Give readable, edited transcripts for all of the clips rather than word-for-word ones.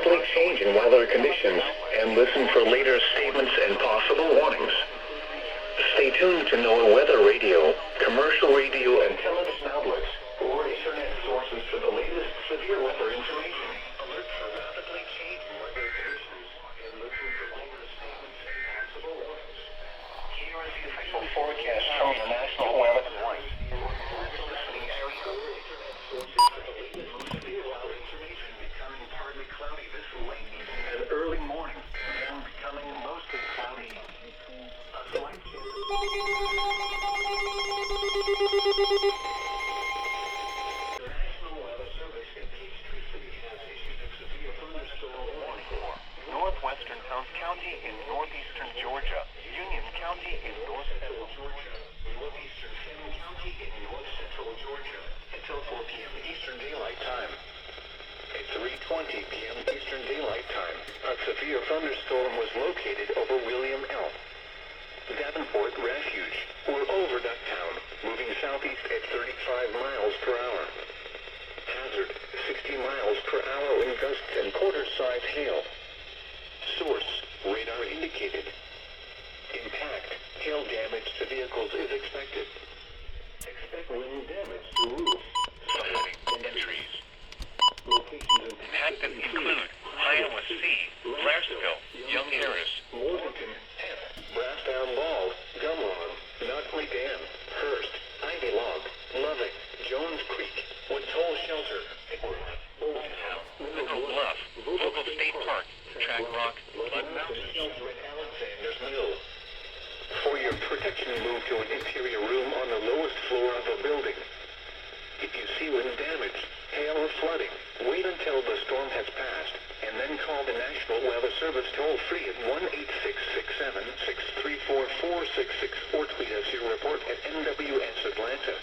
rapidly changing weather conditions and listen for later statements and possible warnings. Stay tuned to NOAA Weather Radio, commercial radio and television outlets, or internet sources for the latest severe weather information. Alert for rapidly changing weather conditions and listen for later statements and possible warnings. Here is the official forecast from the National Weather Service. Listening area, internet sources for the latest severe weather information becoming partly cloudy this late and early morning, and becoming mostly cloudy. A slight chance. The National Weather Service in Peachtree City has issued a severe thunderstorm warning for northwestern Pounds County in northeastern Georgia, Union County in north central Georgia, northeastern Fannin County in north central Georgia, until 4 p.m. Eastern Daylight Time. At 3:20 p.m. Eastern Daylight Time, a severe thunderstorm was located over William L. Davenport Refuge, or over Ducktown, moving southeast at 35 miles per hour. Hazard, 60 miles per hour wind gusts and quarter-size hail. Source, radar indicated. Impact, hail damage to vehicles is expected. Expect wind damage to roofs, siding, and trees. Locations impacted include Iowa C, Blairsville, Young Harris, Walton, Brassdown Ball, Gumlawn, Knockley Dam, Hurst, Ivy Log, Loving, Jones Creek, Woods Hole Shelter, Mineral Bluff, Vogel State Park, Track Rock, Blood Mountain Shelter at Alexander's Mill. For your protection, move to an interior room on the lowest floor of a building. If you see wind damage, hail or flooding, wait until the storm has passed, and then call the National Weather Service toll-free at 1-866-7-634-466 or tweet us your report at NWS Atlanta.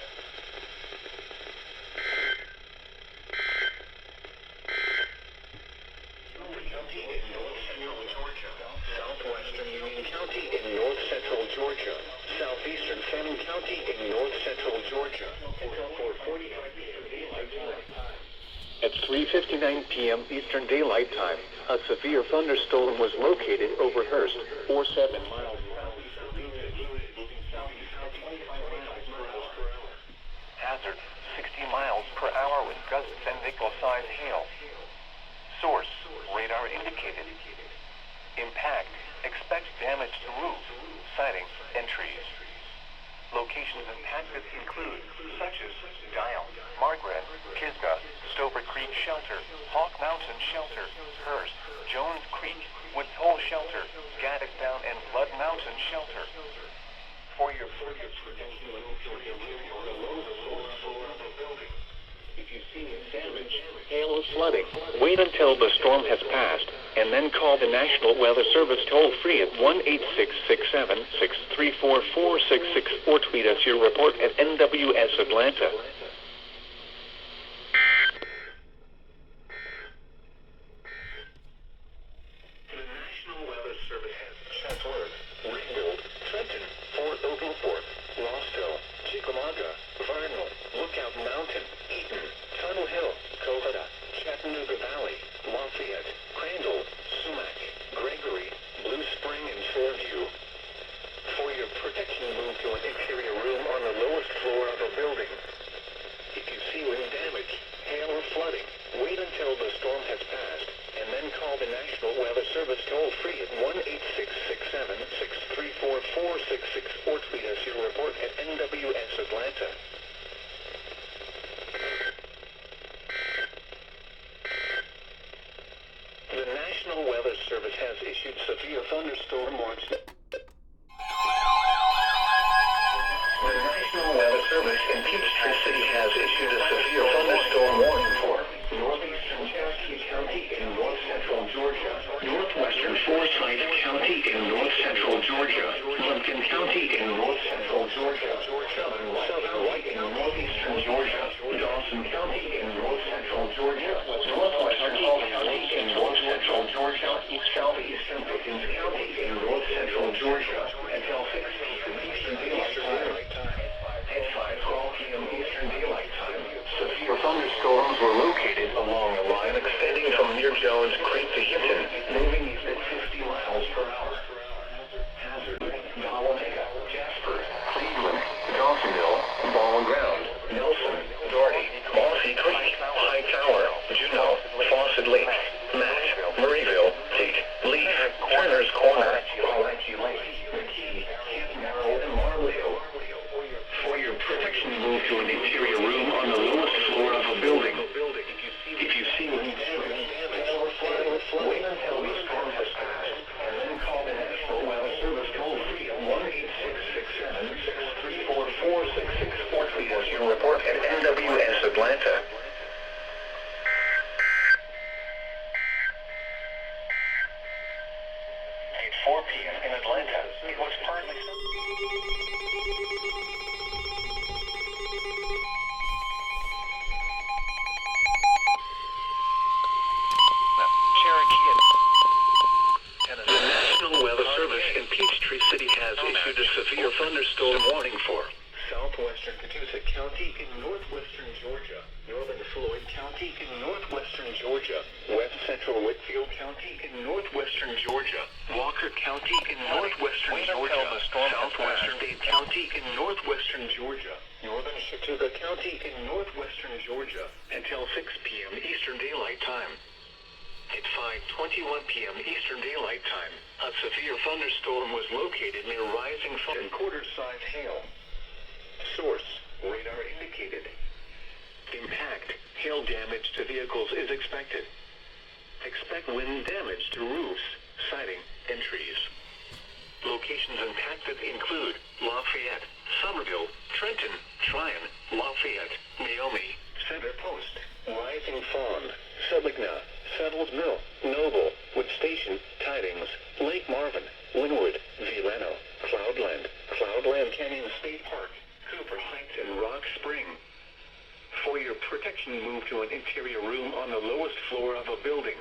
County in north central Georgia, southwestern Union County in north central Georgia, southeastern Fannin County in north central Georgia, until 4:45 p.m. Daylight Time. At 3:59 p.m. Eastern Daylight Time, a severe thunderstorm was located over Hurst, 47 miles southeast of Dade, moving southeast at 25 miles per hour. hazard, 60 miles per hour with gusts and nickel-sized hail. Source, radar indicated. Impact, expect damage to roof, siding, and trees. Locations impacted include such as Dial, Margaret, Kisga, Stover Creek Shelter, Hawk Mountain Shelter, Hurst, Jones Creek, Woods Hole Shelter, Gaddick Down, and Blood Mountain Shelter. For your protection, if you see damage, hail or flooding, wait until the storm has passed, and then call the National Weather Service toll-free at 1-866-7-634-466 or tweet us your report at NWS Atlanta. The National Weather Service has Chattooga, Whitfield, Trenton, Fort Oglethorpe, Rockdale, Chickamauga, Vernal, Lookout Mountain, Eaton, Tunnel Hill, Cohada, Chattanooga Valley, Lafayette, Crandall, Sumac, Gregory, Blue Spring, and Fairview. For your protection, move to an interior room on the lowest floor of a building. If you see wind damage, hail or flooding, wait until the storm has passed, and then call the National Weather Service toll-free at 1-866-7-634-466 or tweet us your report at NWS Atlanta. The National Weather Service has issued severe thunderstorm warnings. The National Weather Service in Peachtree City has issued a severe thunderstorm warning for northeastern Cherokee County in north central Georgia, northwestern Forsyth County in north central Georgia, Lumpkin County in north central Georgia, southern White in northeastern Georgia, Dawson County in north central Georgia, northwestern Polk County in north central Georgia, southeastern Pickens County in north central Georgia, until 6 p.m. Eastern Daylight Time. At 5:12 p.m. Eastern Daylight Time, severe thunderstorms were located along a line extending from near Jones Creek to Hinton, moving east at 50 miles per hour. Hazard, Dahlonega, Jasper, Cleveland, Dawsonville, Ball and Ground, Nelson, Doherty, Mossy Creek, High Tower, Juneau, Fawcett Lake, Matt, Murrayville, Tate, Leaf, Turner's Corner, Palachi Lake, McKee, Camp Narrow, and Marleo. For your protection, move to an interior room on the lowest floor of a building. If you see wind damage, wait until the storm has passed, and then call the National Weather Service toll-free at 1-866-7-634-4664 as your report at NWS Atlanta. At 4 p.m. in Atlanta, it was partly Cherokee and the National Weather Service in Peachtree City has issued a severe thunderstorm warning for Southwestern Catoosa County in northwestern Georgia, northern Floyd County in northwestern Georgia, west central Whitfield County in northwestern Georgia, Walker County in northwestern Georgia, southwestern Dade County in northwestern Georgia, northern Chattooga County in northwestern Georgia, until 6 p.m. Eastern Daylight Time. At 5:21 p.m. Eastern Daylight Time, a severe thunderstorm was located near rising sun and quarter-size hail. Source, radar indicated. Impact, hail damage to vehicles is expected. Expect wind damage to roofs, siding, and trees. Locations impacted include Lafayette, Somerville, Trenton, Tryon, Lafayette, Naomi, Center Post, Rising Fawn, Subigna, Settles Mill, Noble, Wood Station, Tidings, Lake Marvin, Linwood, Vilano, Cloudland Canyon State Park, Cooper Heights, and Rock Spring. For your protection, move to an interior room on the lowest floor of a building.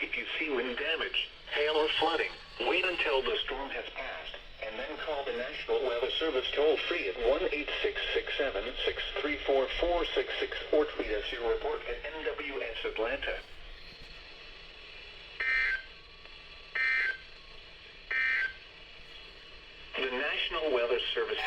If you see wind damage, hail, or flooding, wait until the storm has passed, and then call the National Weather Service toll-free at 1-866-7-634-4664 or tweet us your report at NWS Atlanta. The National Weather Service in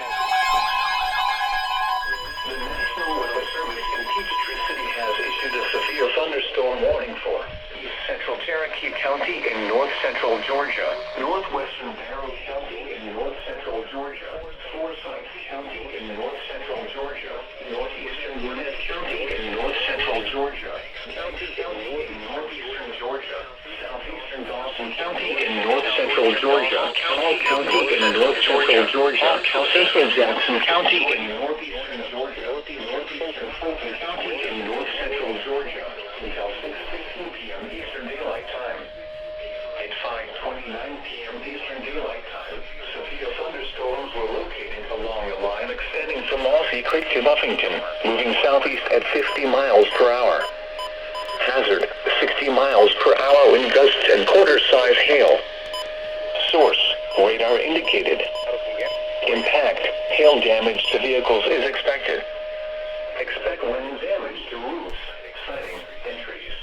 Peachtree City has issued a severe thunderstorm warning for East Central Cherokee County in north central Georgia, northwestern Barrow County in north central Georgia, Forsyth County in north central Georgia, northeastern Gwinnett County in north central Georgia, County in northeastern Georgia, southeastern Dawson County in north central Georgia, Cobb County in north central Georgia, central Jackson County in northeastern Georgia, northeastern Fulton County in north central Georgia, until 6:15 p.m. Eastern Daylight Time. At 5:29 p.m. Eastern Daylight Time, severe thunderstorms were located along a line extending from Mossy Creek to Buffington, moving southeast at 50 miles per hour. Hazard, 60 miles per hour wind gusts and quarter-size hail. Source, radar indicated. Impact, hail damage to vehicles is expected. Expect wind damage to roofs, siding, and trees.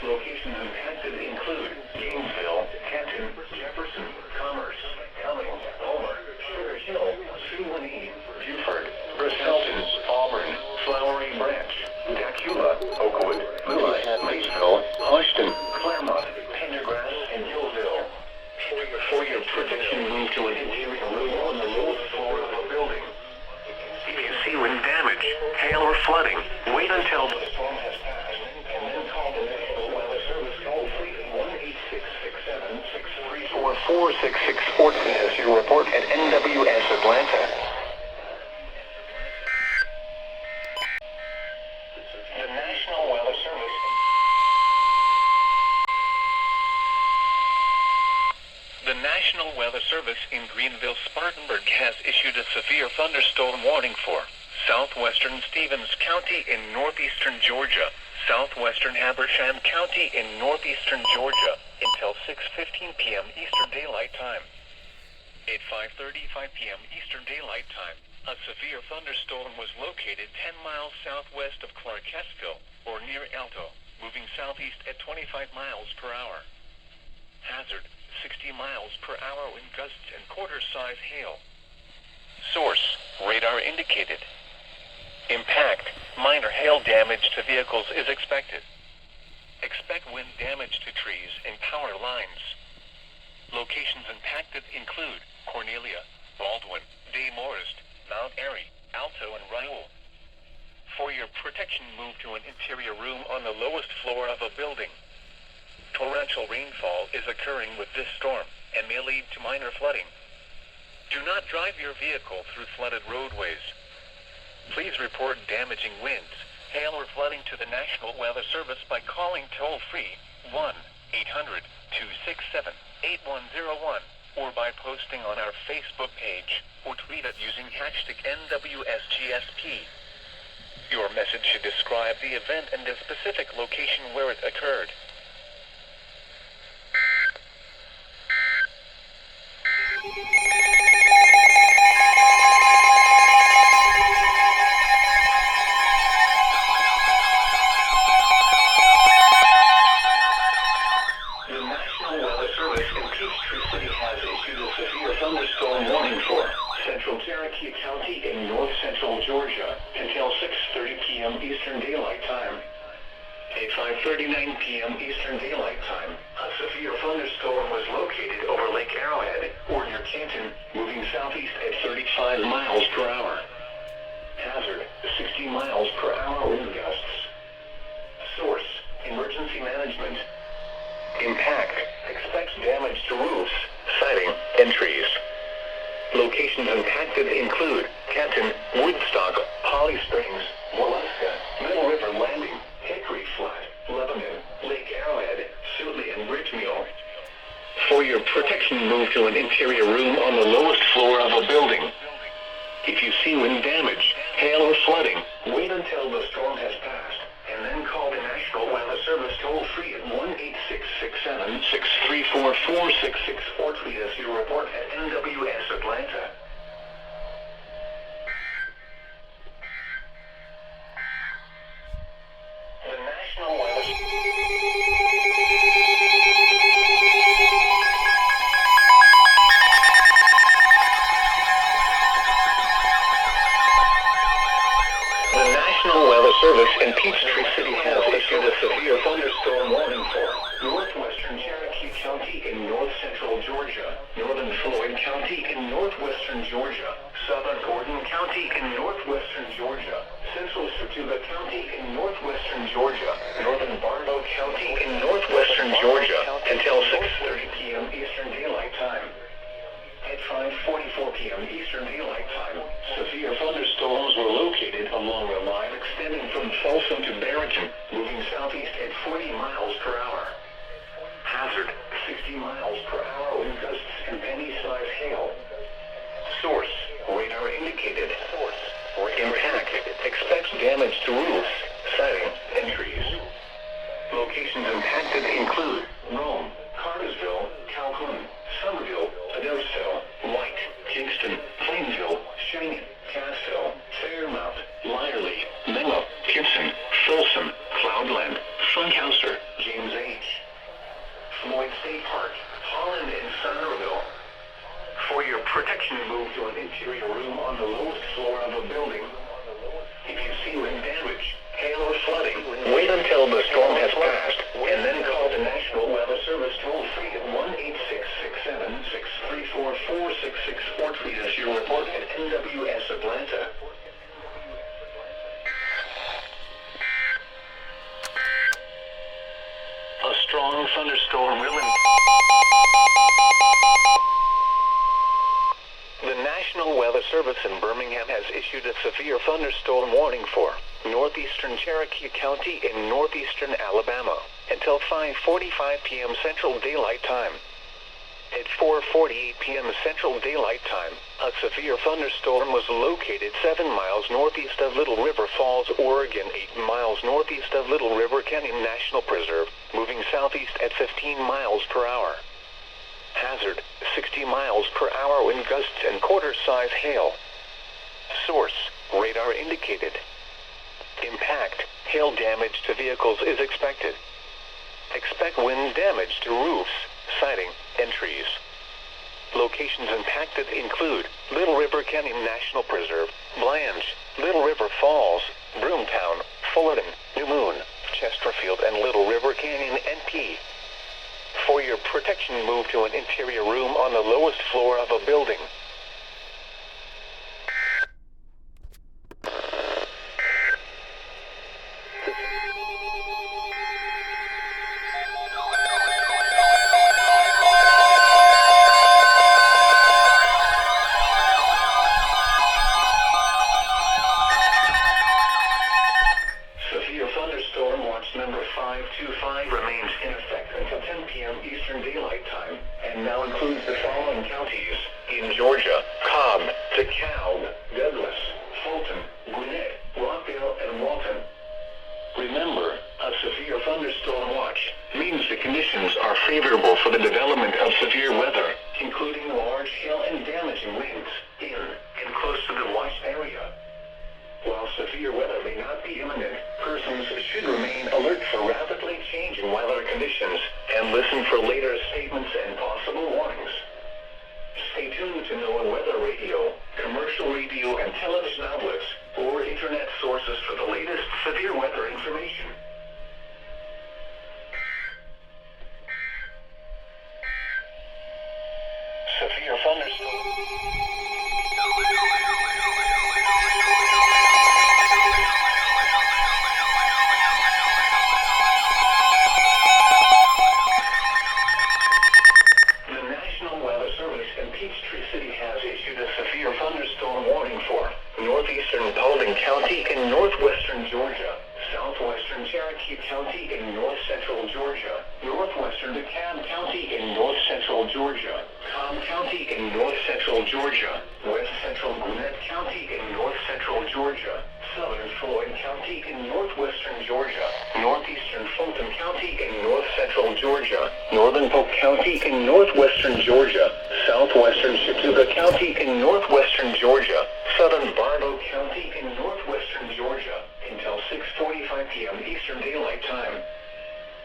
Locations impacted include Gainesville, Canton, Jefferson, Commerce, Cummings, Homer, Sugar Hill, Suwanee, Buford, Bristolton, Auburn, Flowery Branch, DeKalb, Oakwood, Lewis, Maysville, Houston, Claremont, Pendergrass, and Hillsville. For your protection, move to an interior room on the lowest floor of a building. If you see wind damage, hail, or flooding, wait until the storm has passed, and then call the National Weather Service toll-free at 1-866-7-634-4664 as your report at NWS Atlanta. The National Weather Service. The National Weather Service in Greenville-Spartanburg has issued a severe thunderstorm warning for southwestern Stevens County in northeastern Georgia, southwestern Habersham County in northeastern Georgia, until 6:15 p.m. Eastern Daylight Time. At 5:35 p.m. Eastern Daylight Time, A severe thunderstorm was located 10 miles southwest of Clarke, or near Alto, moving southeast at 25 miles per hour. Hazard, 60 miles per hour wind gusts and quarter-size hail. Source, radar indicated. Impact, minor hail damage to vehicles is expected. Expect wind damage to trees and power lines. Locations impacted include Cornelia, Baldwin, Dade, Mount Airy, Alto, and Raoul. For your protection, move to an interior room on the lowest floor of a building. Torrential rainfall is occurring with this storm and may lead to minor flooding. Do not drive your vehicle through flooded roadways. Please report damaging winds, hail, or flooding to the National Weather Service by calling toll-free 1-800-267-8101 or by posting on our Facebook page or tweet it using #NWSGSP. Your message should describe the event and the specific location where it occurred. Thunderstorm warning for central Cherokee County in north central Georgia until 6:30 p.m. Eastern Daylight Time. At 5:39 p.m. Eastern Daylight Time, a severe thunderstorm was located over Lake Arrowhead or near Canton, moving southeast at 35 miles per hour. Hazard, 60 miles per hour wind gusts. Source, emergency management. Impact, expects damage to roofs, siding, and trees. Locations impacted include Canton, Woodstock, Holly Springs, Waleska, Middle River Landing, Hickory Flat, Lebanon, Lake Arrowhead, Sutley, and Ridgemule. For your protection, move to an interior room on the lowest floor of a building. If you see wind damage, hail, or flooding, wait until the storm has passed, and then call the National Weather Service toll-free at 1-866-7-634-4664 or tweet us your report at NWS Atlanta. The National Weather Service in Peachtree City has issued a severe thunderstorm warning for northwestern Cherokee County in north central Georgia, northern Floyd County in northwestern Georgia, southern Gordon County in northwestern Georgia, central Chattooga County in northwestern Georgia, northern Bartow County in northwestern Georgia until 6:30 p.m. Eastern Daylight Time. At 5:44 p.m. Eastern Daylight Time, severe thunderstorms were located along a line extending from Fulton to Barrington, moving southeast at 40 miles per hour. Hazard, 60 miles per hour wind gusts and penny-sized hail. Source, radar indicated. Impact, expects damage to roofs, siding, and trees. Locations impacted include Rome, Cartersville, Calhoun, Somerville, Adelphia, White, Kingston, Plainville, Cheyenne, Cassville, Fairmount, Lyerly, Menlo, Gibson, Folsom, Cloudland, Funkhauser, James H. Floyd State Park, Holland, and Centerville. For your protection, move to an interior room on the lowest floor of a building. If you see wind damage, hail, or flooding, wait until the storm has passed, and then call the National Weather Service toll-free at 1-866-7-634-4664 or tweet us your report at NWS Atlanta. A strong thunderstorm will The National Weather Service in Birmingham has issued a severe thunderstorm warning for northeastern Cherokee County in northeastern Alabama until 5:45 p.m. Central Daylight Time. At 4:48 p.m. Central Daylight Time, a severe thunderstorm was located 7 miles northeast of Little River Falls, Oregon, 8 miles northeast of Little River Canyon National Preserve, moving southeast at 15 miles per hour. Hazard, 60 miles per hour wind gusts and quarter-size hail. Source, radar indicated. Impact, hail damage to vehicles is expected. Expect wind damage to roofs, siding, and trees. Locations impacted include Little River Canyon National Preserve, Blanche, Little River Falls, Broomtown, Fulton, New Moon, Chesterfield, and Little River Canyon NP. For your protection, move to an interior room on the lowest floor of a building. Severe Thunderstorm Watch number 525 remains in effect until 10 p.m. Eastern Daylight Time, and now includes the following counties In Georgia, Cobb, DeKalb, Douglas, Fulton, Gwinnett, Rockdale, and Walton. Remember, a severe thunderstorm watch means the conditions are favorable for the development of severe weather, including large hail and damaging winds in and close to the watched area. While severe weather may not be imminent, persons should remain alert for rapidly changing weather conditions and listen for later statements and possible warnings. Stay tuned to NOAA weather radio, commercial radio and television outlets, or internet sources for the latest severe weather information. severe thunderstorm. The National Weather Service in Peachtree City has issued a severe thunderstorm warning for northeastern Paulding County in northwestern Georgia, southwestern Cherokee County in north-central Georgia, northwestern DeKalb County in north-central Georgia, Cobb County in north-central Georgia, west-central Gwinnett County in north-central Georgia, southern Floyd County in northwestern Georgia, northeastern Fulton County in north-central Georgia, northern Polk County in northwestern Georgia, southwestern Chattooga County in northwestern Georgia, southern Barrow County in northwestern Georgia, until 6:45 p.m. Eastern Daylight Time.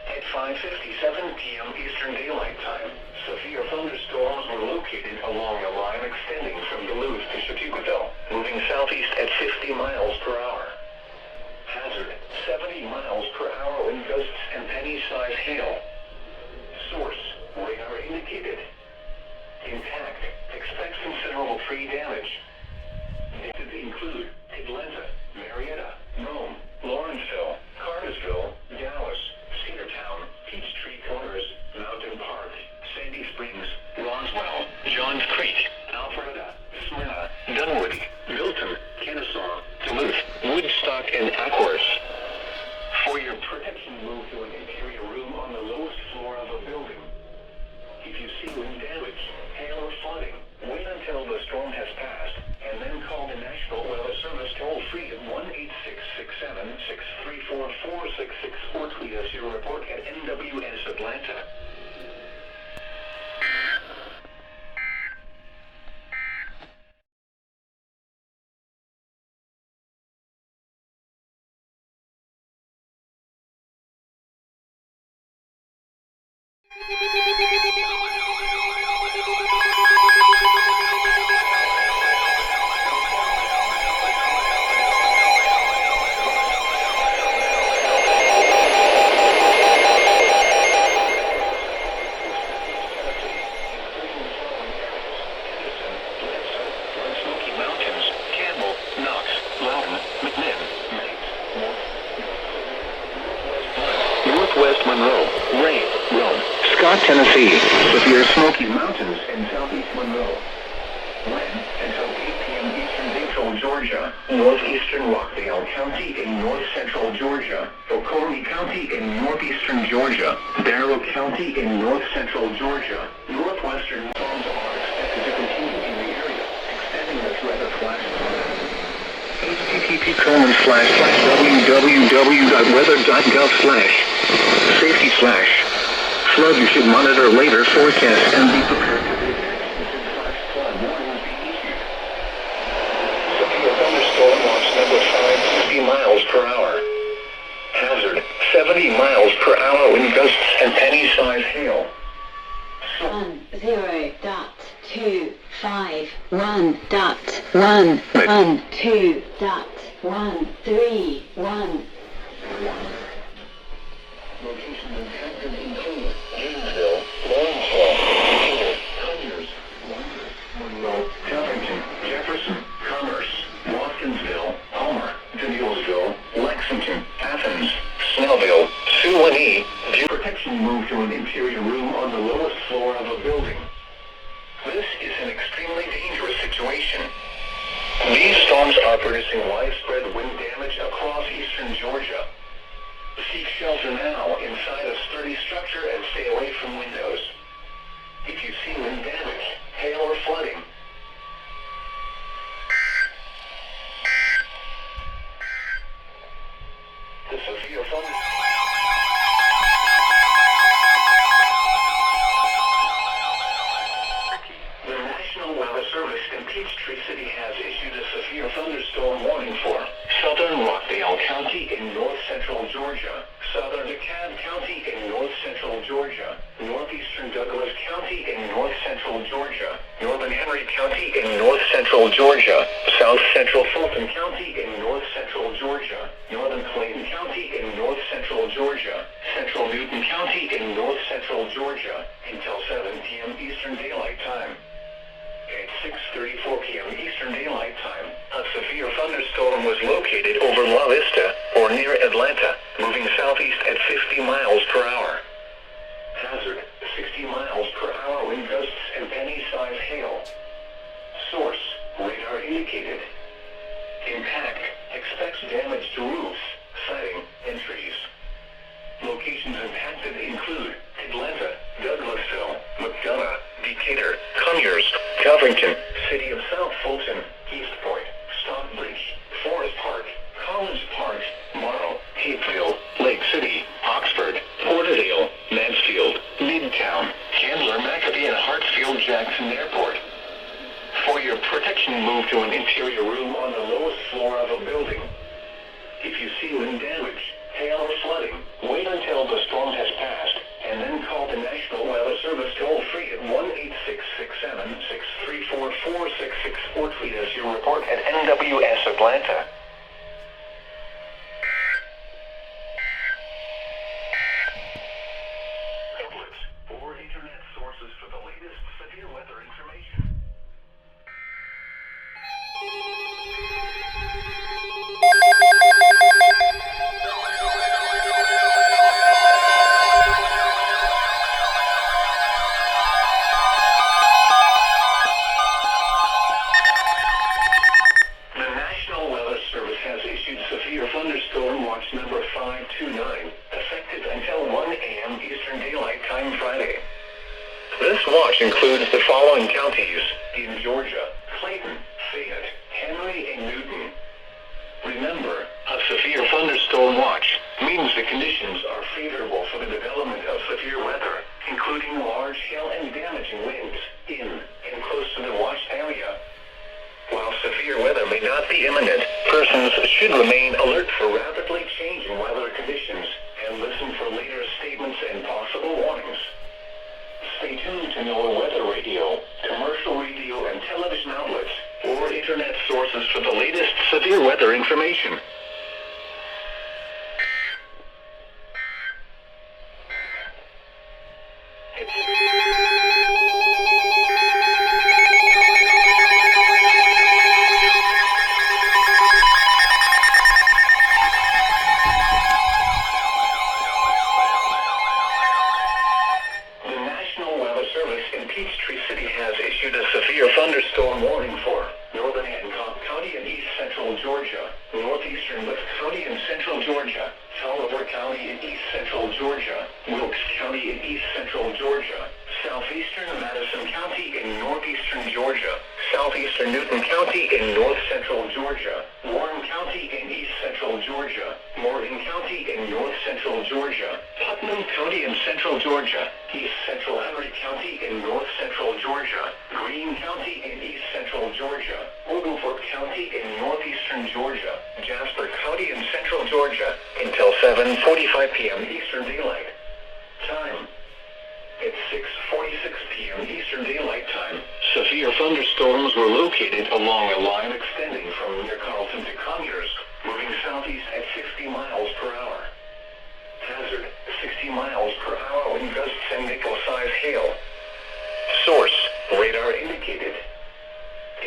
At 5:57 p.m. Eastern Daylight Time, severe thunderstorms were located along a line extending from Duluth to Chattooga, moving southeast at 50 miles per hour. Hazard, 70 miles per hour wind gusts and penny-sized hail. Source, radar indicated. Impact, expect considerable tree damage. Did include Atlanta, Marietta, Rome, Lawrenceville, Cartersville, Dallas, Cedartown, Peachtree Corners, Mountain Park, Sandy Springs, Roswell, Johns Creek, Alpharetta, Smyrna, Dunwoody, Milton, Kennesaw, Duluth, Woodstock, and Ackworth. For your protection, move to an interior room on the lowest floor of a building. If you see wind damage, hail, or flooding, wait until the storm has passed, and then call the National Weather Service toll-free at 1-866-7-634-466 or tweet us your report at NWS Atlanta. Tennessee, severe Smoky Mountains in southeast Monroe. Wind until 8 p.m. eastern central Georgia, northeastern Rockdale County in north-central Georgia, Oconee County in northeastern Georgia, Barrow County in north-central Georgia. Northwestern storms are expected to continue in the area, extending the threat of flash flood. http://www.weather.gov/safety/ flood. You should monitor later forecasts and be prepared to flash flood warnings be issued. 70 miles per hour wind gusts and penny-sized hail. 10.251.1.1.2.131. Locations impacted include Gainesville, Lawrenceville, Decatur, Conyers, Monroe, Covington, Jefferson, Commerce, Watkinsville, Homer, Danielsville, Lexington, Athens, Snellville, Suwanee. Protection moved to an interior room on the lowest floor of a building. This is an extremely dangerous situation. These storms are producing widespread wind damage across eastern Georgia. Seek shelter now inside a sturdy structure and stay away from windows. If you see wind damage, hail or flooding, the severe thunderstorm. The National Weather Service in Peachtree City has issued a severe thunderstorm warning for southern Rockdale County in north-central Georgia, southern DeKalb County in north-central Georgia, northeastern Douglas County in north-central Georgia, northern Henry County in north-central Georgia, south-central Fulton County in north-central Georgia, northern Clayton County in north-central Georgia, central Newton County in north-central Georgia, until 7 p.m. Eastern Daylight Time. At 6:34 p.m. Eastern Daylight Time, a severe thunderstorm was located over La Vista, or near Atlanta, moving southeast at 50 miles per hour. Hazard, 60 miles per hour wind gusts and penny-sized hail. Source, radar indicated. Impact, expects damage to roofs, siding, and trees. Locations impacted include Atlanta, Douglasville, McDonough, Decatur, Conyers, Covington, City of South Fulton, East Point, Stockbridge, Forest Park, College Park, Barrow, Hayfield, Lake City, Oxford, Porterdale, Mansfield, Midtown, Chandler, McAfee, and Hartsfield Jackson Airport. For your protection, move to an interior room on the lowest floor of a building. If you see wind damage, hail or flooding, wait until the storm has passed, and then call the National Weather Service toll-free at 1-866-7-634-4666 or tweet us your report at NWS Atlanta. Outlets or internet sources for the latest severe weather information. Thunderstorm Watch number 529, effective until 1 a.m. Eastern Daylight Time Friday. This watch includes the following counties in Georgia: Clayton, Fayette, Henry, and Newton. Remember, a severe thunderstorm watch means the conditions are favorable for the development of severe weather, including large hail and damaging winds in and close to the watched area. While severe weather may not be imminent, persons should remain alert for rapidly changing weather conditions and listen for later statements and possible warnings. Stay tuned to NOAA Weather Radio, commercial radio and television outlets, or internet sources for the latest severe weather information. Thunderstorm warning for northern Hancock County and east central Georgia, northeastern Lift County and central Georgia, Taliaferro County and east central Georgia, Wilkes County and east central Georgia, southeastern Madison County in northeastern Georgia, southeastern Newton County in north central Georgia, Warren County in east central Georgia, Morgan County in north central Georgia, Putnam County in central Georgia, east central Henry County in north central Georgia, Greene County in east central Georgia, Oglethorpe County in northeastern Georgia, Jasper County in central Georgia, until 7:45 p.m. Eastern Daylight Time. It's 6:46 p.m. Eastern Daylight Time. Severe thunderstorms were located along a line extending from near Carlton to Conyers, moving southeast at 60 miles per hour. Hazard, 60 miles per hour wind gusts and nickel-size hail. Source, radar indicated.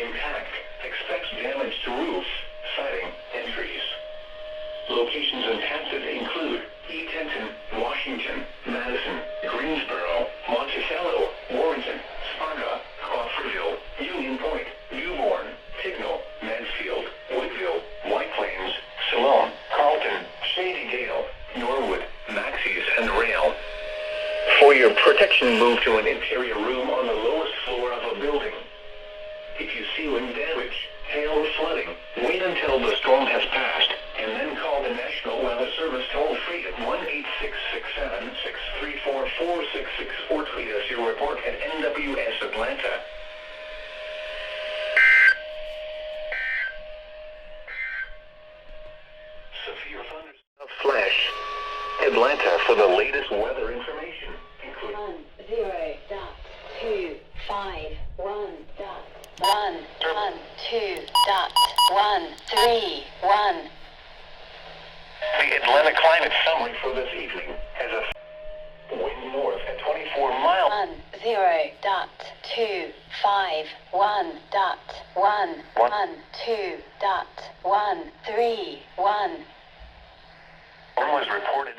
Impact, expects damage to roofs, siding, and trees. Locations impacted include E. Tenton, Washington, Madison, Greensboro, Monticello, Warrenton, Sparta, Crawfordville, Union Point, Newborn, Tignall, Mansfield, Whitfield, White Plains, Siloam, Carlton, Shadydale, Norwood, Maxey's, and Rail. For your protection, move to an interior room on the lowest floor of a building. If you see wind damage, hail, or flooding, wait until the storm has passed, and then call the National Weather Service toll-free at 1-866-7-634-4664 or tweet us your report at NWS Atlanta. Severe thunderstorm flash. Atlanta for the latest weather information, including 10.251.1.1.2.131. The Atlanta climate summary for this evening has a wind north at 24 miles. 10.251.1.1.2.131. Storm was reported